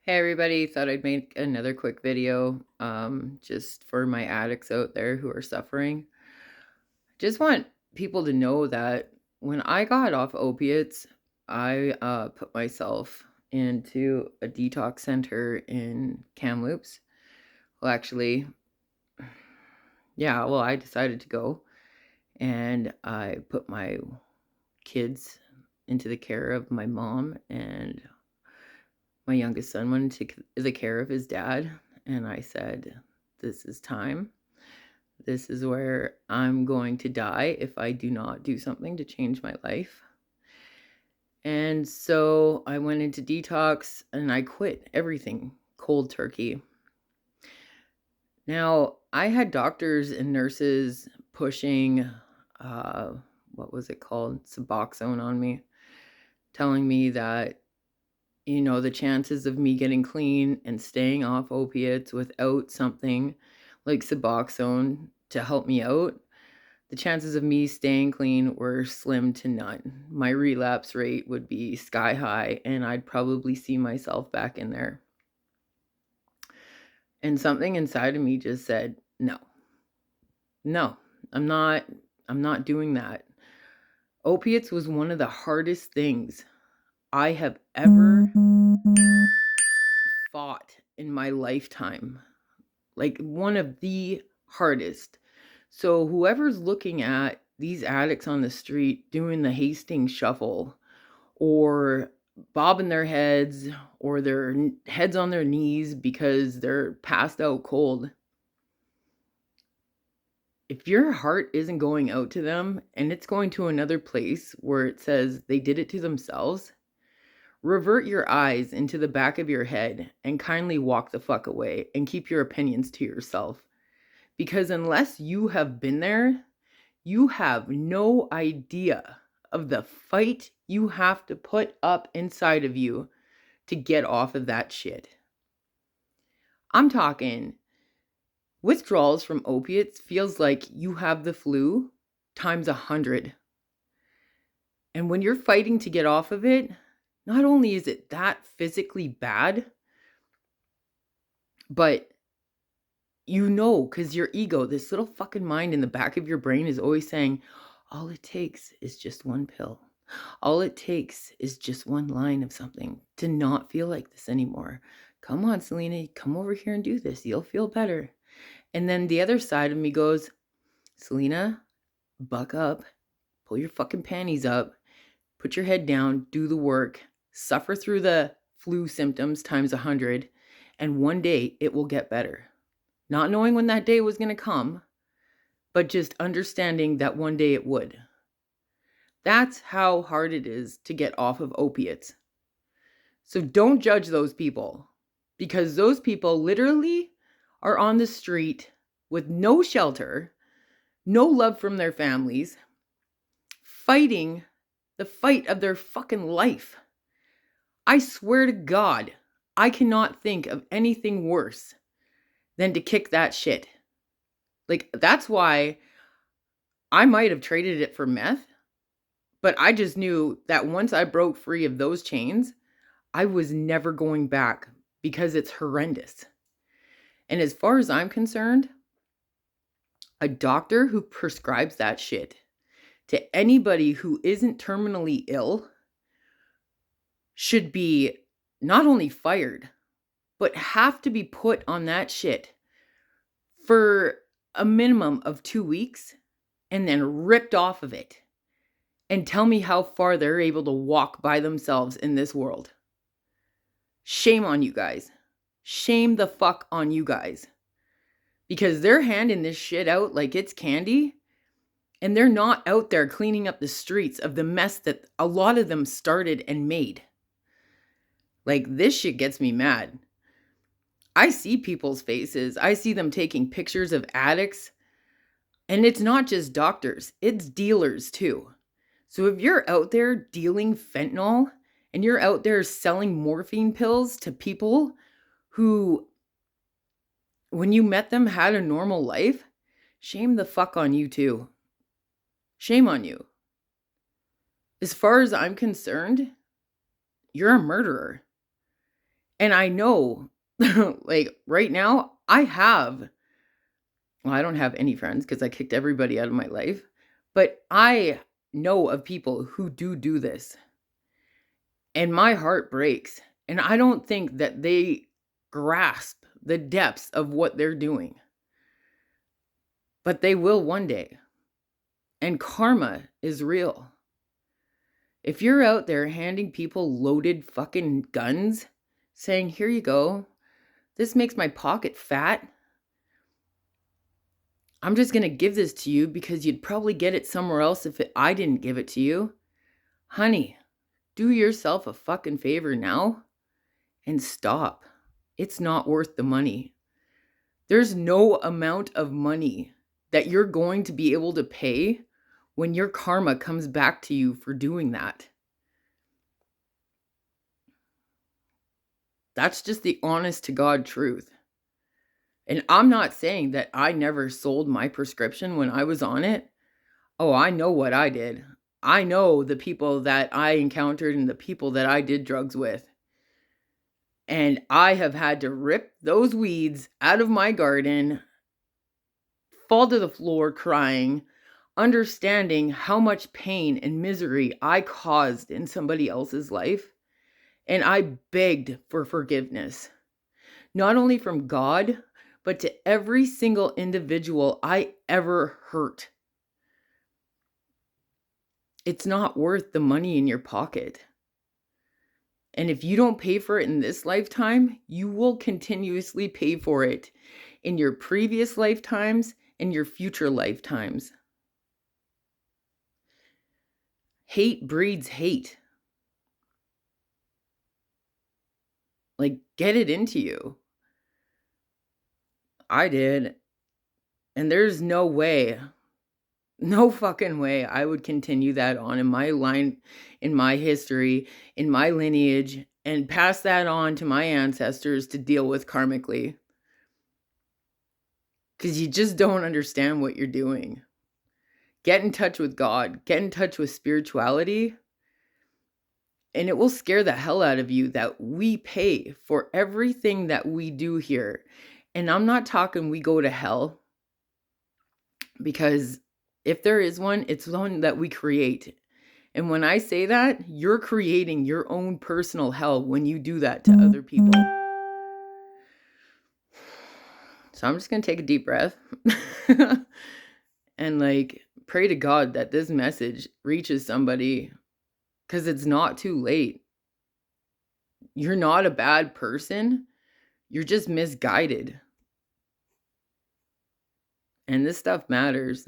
Hey everybody, thought I'd make another quick video just for my addicts out there who are suffering. Just want people to know that when I got off opiates, I put myself into a detox center in Kamloops. Well, actually, yeah, well, I decided to go and I put my kids into the care of my mom, and my youngest son went into the care of his dad. And I said, this is time. This is where I'm going to die if I do not do something to change my life. And so I went into detox and I quit everything cold turkey. Now, I had doctors and nurses pushing, what was it called? Suboxone on me, telling me that, the chances of me getting clean and staying off opiates without something like Suboxone to help me out, the chances of me staying clean were slim to none. My relapse rate would be sky high, and I'd probably see myself back in there. And something inside of me just said, no, I'm not doing that. Opiates was one of the hardest things I have ever fought in my lifetime. Like one of the hardest. So whoever's looking at these addicts on the street doing the Hastings shuffle or bobbing their heads or their heads on their knees because they're passed out cold, if your heart isn't going out to them and it's going to another place where it says they did it to themselves, revert your eyes into the back of your head and kindly walk the fuck away and keep your opinions to yourself. Because unless you have been there, you have no idea of the fight you have to put up inside of you to get off of that shit. I'm talking withdrawals from opiates feels like you have the flu times 100. And when you're fighting to get off of it, not only is it that physically bad, but because your ego, this little fucking mind in the back of your brain is always saying, all it takes is just one pill. All it takes is just one line of something to not feel like this anymore. Come on, Selena, come over here and do this. You'll feel better. And then the other side of me goes, Selena, buck up, pull your fucking panties up, put your head down, do the work, suffer through the flu symptoms times 100, and one day it will get better. Not knowing when that day was going to come, but just understanding that one day it would. That's how hard it is to get off of opiates. So don't judge those people, because those people literally are on the street with no shelter, no love from their families, fighting the fight of their fucking life. I swear to God, I cannot think of anything worse than to kick that shit. Like, that's why I might have traded it for meth, but I just knew that once I broke free of those chains, I was never going back because it's horrendous. And as far as I'm concerned, a doctor who prescribes that shit to anybody who isn't terminally ill should be not only fired, but have to be put on that shit for a minimum of 2 weeks and then ripped off of it. And tell me how far they're able to walk by themselves in this world. Shame on you guys. Shame the fuck on you guys. Because they're handing this shit out like it's candy, and they're not out there cleaning up the streets of the mess that a lot of them started and made. Like, this shit gets me mad. I see people's faces. I see them taking pictures of addicts. And it's not just doctors, it's dealers too. So if you're out there dealing fentanyl and you're out there selling morphine pills to people who, when you met them, had a normal life, shame the fuck on you too. Shame on you. As far as I'm concerned, you're a murderer. And I know, like, right now, I don't have any friends because I kicked everybody out of my life, but I know of people who do this, and my heart breaks, and I don't think that they grasp the depths of what they're doing, but they will one day, and karma is real. If you're out there handing people loaded fucking guns, saying, "Here you go, this makes my pocket fat. I'm just gonna give this to you because you'd probably get it somewhere else if I didn't give it to you." Honey, do yourself a fucking favor now and stop. It's not worth the money. There's no amount of money that you're going to be able to pay when your karma comes back to you for doing that. That's just the honest to God truth. And I'm not saying that I never sold my prescription when I was on it. Oh, I know what I did. I know the people that I encountered and the people that I did drugs with. And I have had to rip those weeds out of my garden, fall to the floor crying, understanding how much pain and misery I caused in somebody else's life. And I begged for forgiveness, not only from God, but to every single individual I ever hurt. It's not worth the money in your pocket. And if you don't pay for it in this lifetime, you will continuously pay for it in your previous lifetimes and your future lifetimes. Hate breeds hate. Like, get it into you. I did. And there's no fucking way I would continue that on in my line, in my history, in my lineage, and pass that on to my ancestors to deal with karmically. Because you just don't understand what you're doing. Get in touch with God. Get in touch with spirituality. And it will scare the hell out of you that we pay for everything that we do here. And I'm not talking we go to hell. Because if there is one, it's one that we create. And when I say that, you're creating your own personal hell when you do that to other people. So I'm just going to take a deep breath and like pray to God that this message reaches somebody, because it's not too late. You're not a bad person. You're just misguided. And this stuff matters.